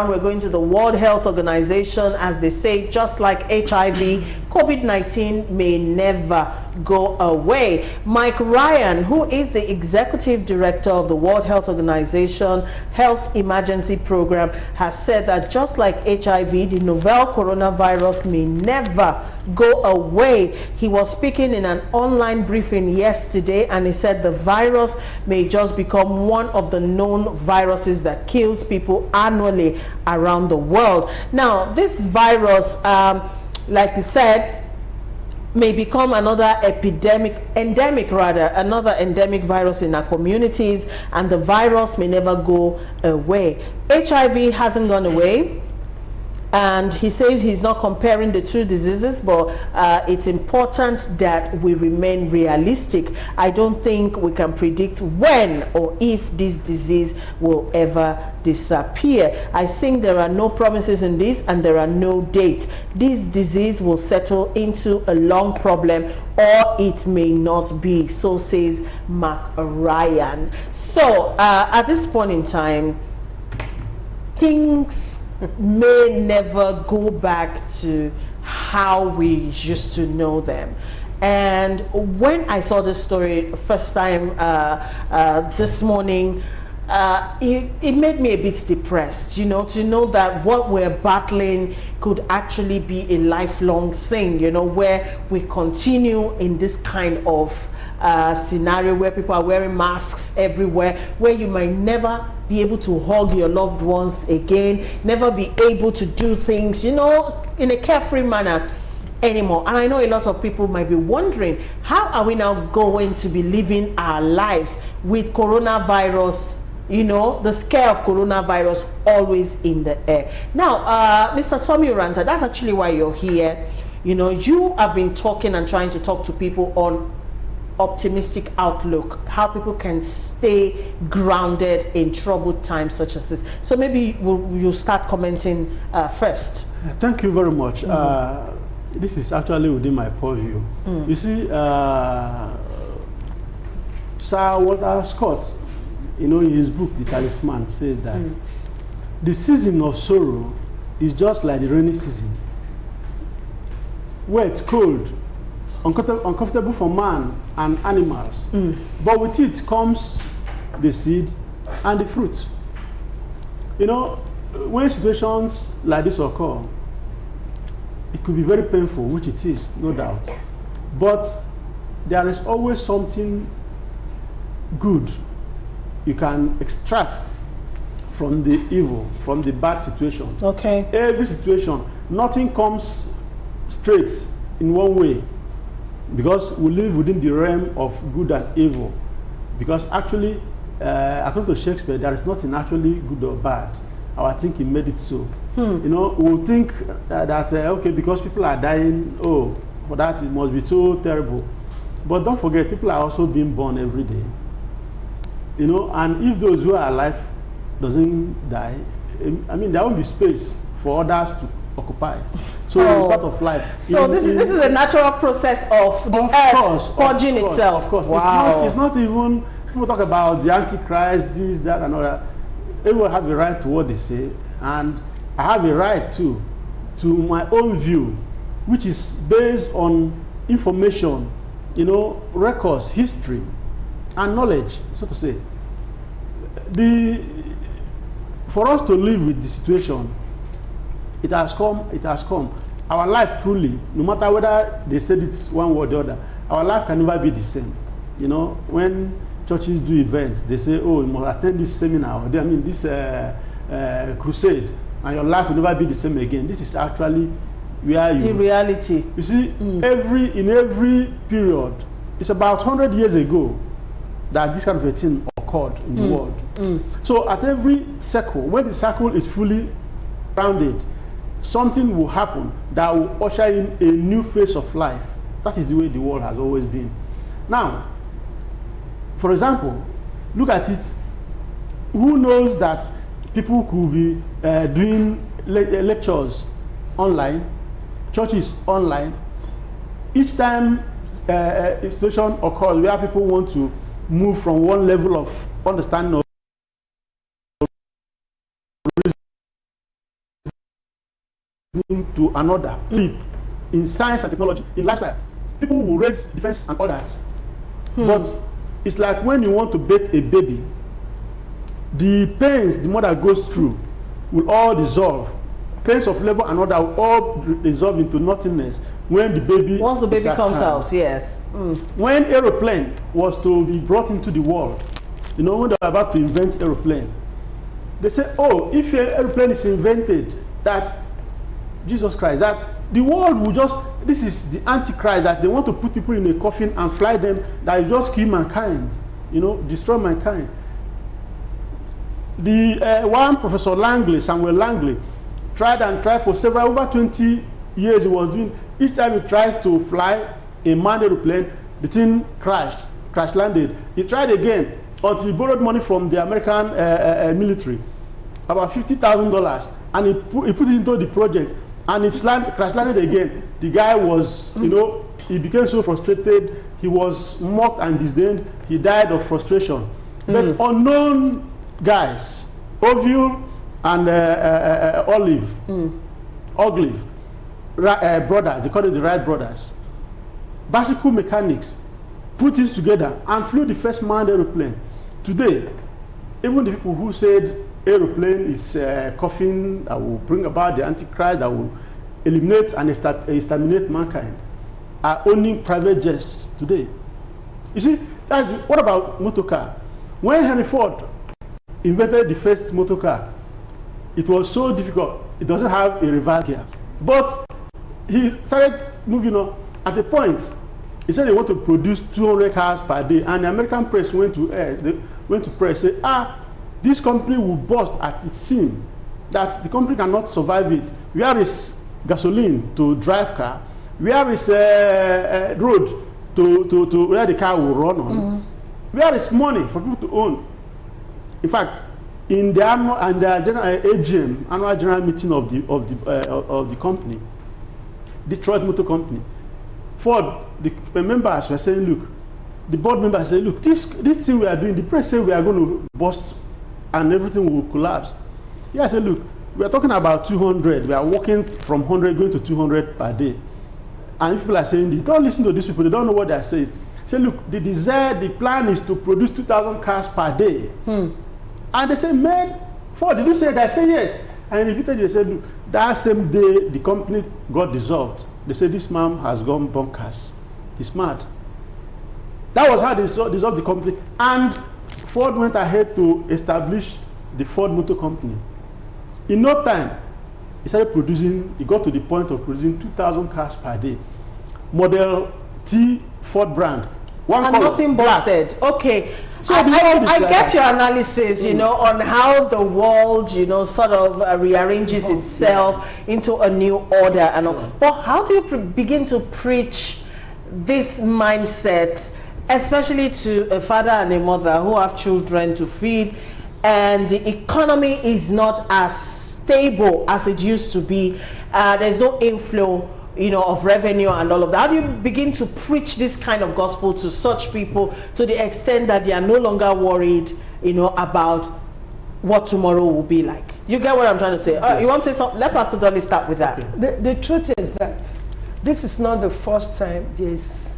We're going to the World Health Organization. As they say, just like HIV, COVID-19 may never go away. Mike Ryan, who is the executive director of the World Health Organization Health Emergency Program, has said that just like HIV, the novel coronavirus may never go away. He was speaking in an online briefing yesterday, and he said the virus may just become one of the known viruses that kills people annually around the world. Now, this virus, like he said, may become another endemic virus in our communities, and the virus may never go away. HIV hasn't gone away, and he says he's not comparing the two diseases, but it's important that we remain realistic. I don't think we can predict when or if this disease will ever disappear. I think there are no promises in this, and there are no dates. This disease will settle into a long problem, or it may not be. So says Mark Ryan. So at this point in time, things may never go back to how we used to know them. And when I saw this story first time this morning, it made me a bit depressed, you know, to know that what we're battling could actually be a lifelong thing, you know, where we continue in this kind of scenario where people are wearing masks everywhere, where you might never be able to hug your loved ones again, never be able to do things, you know, in a carefree manner anymore. And I know a lot of people might be wondering, how are we now going to be living our lives with coronavirus, you know, the scare of coronavirus always in the air? Now, Mr. Somi Uranta, that's actually why you're here. You know, you have been talking and trying to talk to people on optimistic outlook, how people can stay grounded in troubled times such as this. So maybe you'll start commenting first. Thank you very much. This is actually within my purview. You see, Sir Walter Scott, you know, in his book, The Talisman, says that the season of sorrow is just like the rainy season, where it's cold, uncomfortable for man and animals, but with it comes the seed and the fruit. You know, when situations like this occur, it could be very painful, which it is, no doubt, but there is always something good you can extract from the evil, from the bad situation. Okay. Every situation, nothing comes straight in one way, because we live within the realm of good and evil. Because actually, according to Shakespeare, there is nothing actually good or bad. Our thinking made it so. You know, we'll think that, okay, because people are dying, oh, for that it must be so terrible. But don't forget, people are also being born every day. You know, and if those who are alive doesn't die, I mean, there won't be space for others to occupy. So it's part of life. So this is a natural process of the earth purging itself. Of course. Wow. It's not even, people talk about the Antichrist, this, that, and all that. Everyone have a right to what they say, and I have a right to my own view, which is based on information, you know, records, history, and knowledge, so to say. For us to live with the situation, it has come. Our life truly, no matter whether they said it's one word or the other, our life can never be the same. You know, when churches do events, they say, oh, you must attend this seminar, or this crusade, and your life will never be the same again. This is actually where the reality. You see, in every period, it's about 100 years ago that this kind of a thing occurred in the world. So at every circle, when the circle is fully rounded, something will happen that will usher in a new phase of life. That is the way the world has always been. Now, for example, look at it. Who knows that people could be doing lectures online, churches online. Each time a situation occurs where people want to move from one level of understanding of to another leap in science and technology, in lifestyle. People will raise defense and all that. But it's like when you want to bathe a baby, the pains the mother goes through will all dissolve. Pains of labor and all that will all dissolve into nothingness when the baby once the baby comes out, yes. When aeroplane was to be brought into the world, you know, when they were about to invent aeroplane, they say, oh, if an aeroplane is invented, that Jesus Christ, that the world will just, this is the Antichrist, that they want to put people in a coffin and fly them, that will just kill mankind, you know, destroy mankind. The one Professor Langley, Samuel Langley, tried and tried for over 20 years. He was doing, each time he tries to fly a manned aeroplane, the thing crash landed. He tried again until he borrowed money from the American military, about $50,000, and he put it into the project, and it crash landed again. The guy was, you know, he became so frustrated. He was mocked and disdained. He died of frustration. But unknown guys, Oville and Olive, brothers, they call it the Wright brothers, bicycle mechanics, put things together and flew the first manned aeroplane. Today, even the people who said aeroplane is a coffin that will bring about the Antichrist, that will eliminate and exterminate mankind, are owning private jets today. You see, what about motor car? When Henry Ford invented the first motor car, it was so difficult. It doesn't have a reverse gear. But he started moving on. At a point, he said they want to produce 200 cars per day, and the American press went to press, say, this company will bust at its seam, that the company cannot survive it. Where is gasoline to drive car? Where is road to where the car will run on? Where is money for people to own? In fact, in the annual AGM, annual general meeting of the company, Detroit Motor Company, Ford, the members were saying, look, the board members say, look, this thing we are doing, the press say we are going to bust and everything will collapse. Yeah, I said, look, we are talking about 200. We are working from 100 going to 200 per day. And people are saying this. Don't listen to these people. They don't know what they are saying. Say, look, the plan is to produce 2,000 cars per day. And they say, man, Ford, did you say that? I say, yes. And repeatedly they said, look, that same day the company got dissolved. They said, this man has gone bonkers. He's mad. That was how they dissolved the company. And Ford went ahead to establish the Ford Motor Company. In no time, he started producing, he got to the point of producing 2,000 cars per day. Model T Ford brand. One and color, nothing black. busted. Okay. So I get your analysis, you know, on how the world, you know, sort of rearranges itself into a new order and all. But how do you begin to preach this mindset, especially to a father and a mother who have children to feed, and the economy is not as stable as it used to be? There's no inflow, you know, of revenue and all of that. How do you begin to preach this kind of gospel to such people to the extent that they are no longer worried, you know, about what tomorrow will be like? You get what I'm trying to say? You want to say something? Let Pastor Dolly start with that. The truth is that this is not the first time there's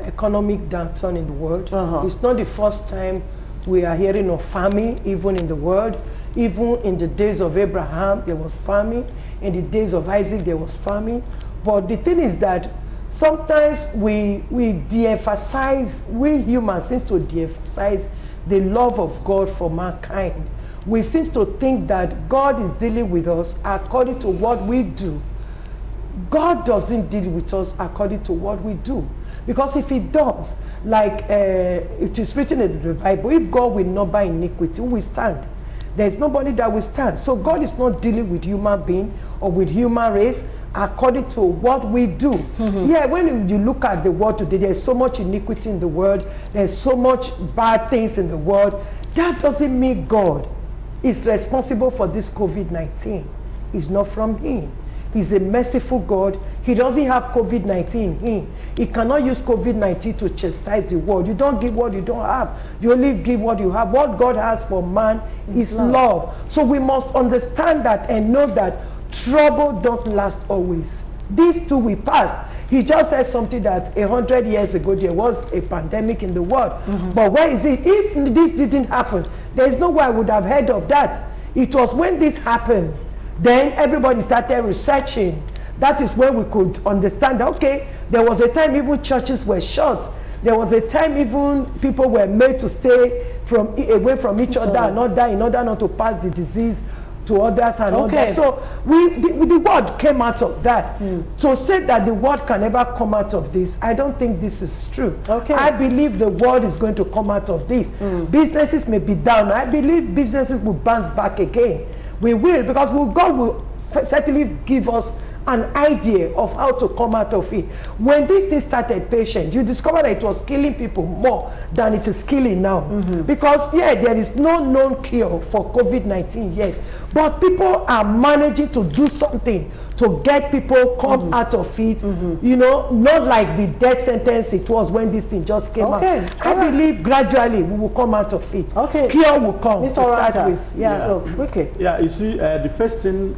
economic downturn in the world. It's not the first time we are hearing of famine, even in the world. Even in the days of Abraham, there was famine. In the days of Isaac, there was famine. But the thing is that sometimes we de-emphasize, we humans seem to de-emphasize the love of God for mankind. We seem to think that God is dealing with us according to what we do. God doesn't deal with us according to what we do. Because if he does, like it is written in the Bible, if God will not by iniquity, who will stand? There's nobody that will stand. So God is not dealing with human being or with human race according to what we do. Yeah, when you look at the world today, there's so much iniquity in the world, there's so much bad things in the world. That doesn't mean God is responsible for this COVID-19. It's not from him. He's a merciful God. He doesn't have COVID-19 in him. He cannot use COVID-19 to chastise the world. You don't give what you don't have. You only give what you have. What God has for man is love. So we must understand that and know that trouble don't last always. These two will pass. He just said something that 100 years ago there was a pandemic in the world. But where is it? If this didn't happen, there is no way I would have heard of that. It was when this happened, then everybody started researching. That is when we could understand that, okay, there was a time even churches were shut. There was a time even people were made to stay away from each other and not die in order not to pass the disease to others and others. So the word came out of that. To say that the word can never come out of this, I don't think this is true. I believe the word is going to come out of this. Businesses may be down. I believe businesses will bounce back again. We will, because God will certainly give us an idea of how to come out of it. When this thing started, patient, you discover that it was killing people more than it is killing now. Because, there is no known cure for COVID-19 yet. But people are managing to do something to get people come out of it. You know, not like the death sentence it was when this thing just came out. I believe gradually we will come out of it. Cure will come to start with. So quickly. You see, the first thing,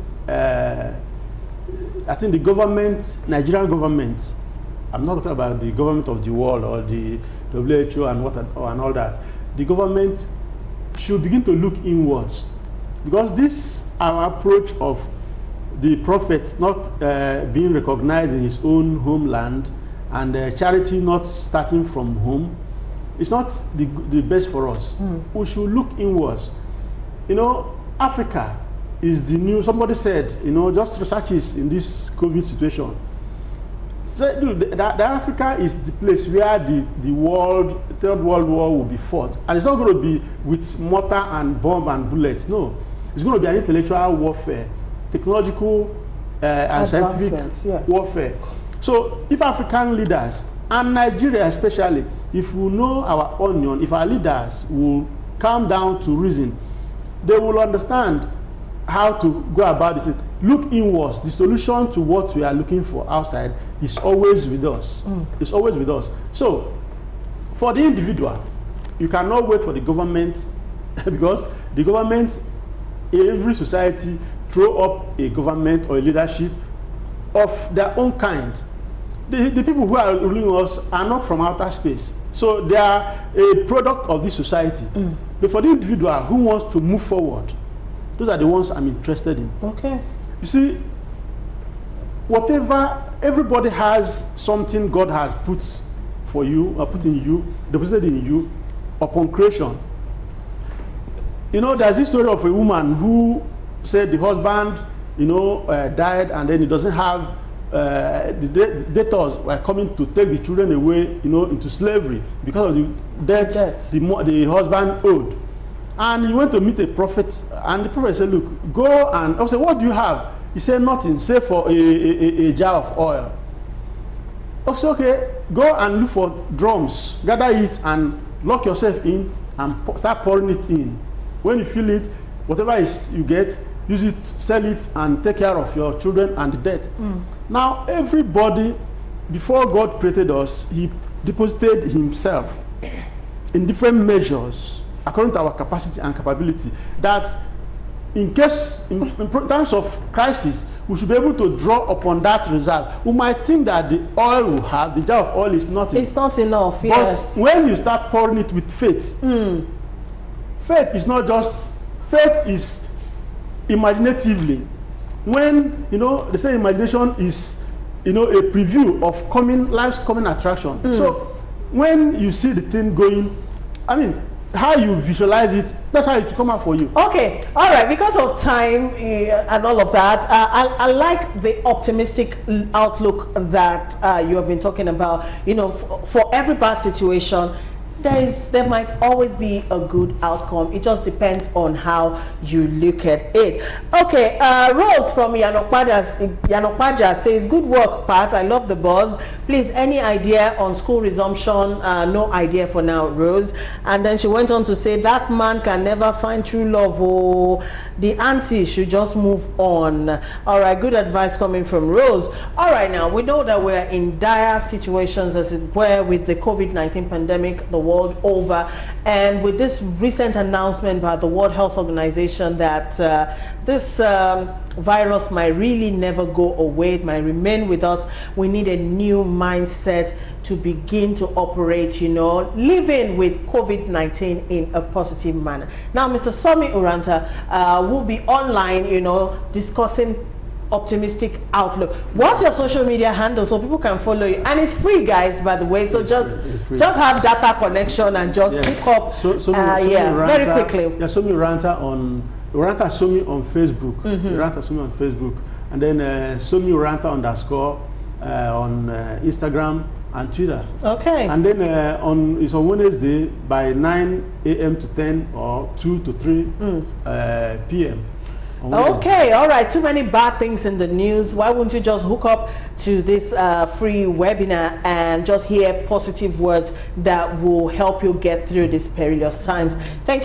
I think the government, Nigerian government, I'm not talking about the government of the world or the WHO and all that. The government should begin to look inwards, because this our approach of the prophet not being recognized in his own homeland and charity not starting from home, it's not the best for us. We should look inwards. You know, Africa is the new, somebody said, you know, just researches in this COVID situation. So, that Africa is the place where the Third World War will be fought. And it's not going to be with mortar and bomb and bullets. No. It's going to be an intellectual warfare, technological and scientific warfare. So if African leaders, and Nigeria especially, if we know our onion, if our leaders will calm down to reason, they will understand how to go about this. Look inwards. The solution to what we are looking for outside is always with us. It's always with us. So, for the individual, you cannot wait for the government, because the government, every society throw up a government or a leadership of their own kind. The people who are ruling us are not from outer space. So they are a product of this society. But for the individual who wants to move forward, those are the ones I'm interested in. You see, whatever, everybody has something God has put for you, or put in you, deposited in you upon creation. You know, there's this story of a woman who said the husband, you know, died, and then he doesn't have, the debtors were coming to take the children away, you know, into slavery because of the debt the husband owed. And he went to meet a prophet, and the prophet said, look, go and, I said, what do you have? He said, nothing, save for a jar of oil. I said, okay, go and look for drums, gather it and lock yourself in and start pouring it in. When you feel it, whatever you get, use it, sell it, and take care of your children and the debt. Now, everybody, before God created us, he deposited himself in different measures according to our capacity and capability, that in case, in times of crisis, we should be able to draw upon that reserve. We might think that the oil we have, the jar of oil, is not enough. It's not enough, But when you start pouring it with faith, faith is not just, faith is imaginatively. When, you know, they say imagination is, you know, a preview of life's coming attraction. So when you see the thing going, I mean, how you visualize it, that's how it will come out for you. Okay, all right, because of time and all of that, I like the optimistic outlook that you have been talking about. You know, for every bad situation, there might always be a good outcome. It just depends on how you look at it. Okay, Rose from Yanokpaja says, good work, Pat. I love the buzz. Please, any idea on school resumption? No idea for now, Rose. And then she went on to say, that man can never find true love. Oh, the auntie should just move on. All right, good advice coming from Rose. All right, now, we know that we're in dire situations as it were with the COVID-19 pandemic, the world over, and with this recent announcement by the World Health Organization that this virus might really never go away. It might remain with us. We need a new mindset to begin to operate, you know, living with COVID-19 in a positive manner. Now, Mr. Somi Uranta will be online, you know, discussing optimistic outlook. What's your social media handle so people can follow you? And it's free, guys, by the way, so just have data connection and just hook up. Very quickly. Yeah, Somi Uranta on Somi on Facebook. Uranta Somi on Facebook, and then Somi Uranta _ on Instagram and Twitter. Okay. And then it's on Wednesday by 9 a.m. to 10 or 2 to 3 p.m. Okay, all right. Too many bad things in the news. Why wouldn't you just hook up to this free webinar and just hear positive words that will help you get through these perilous times? Thank you.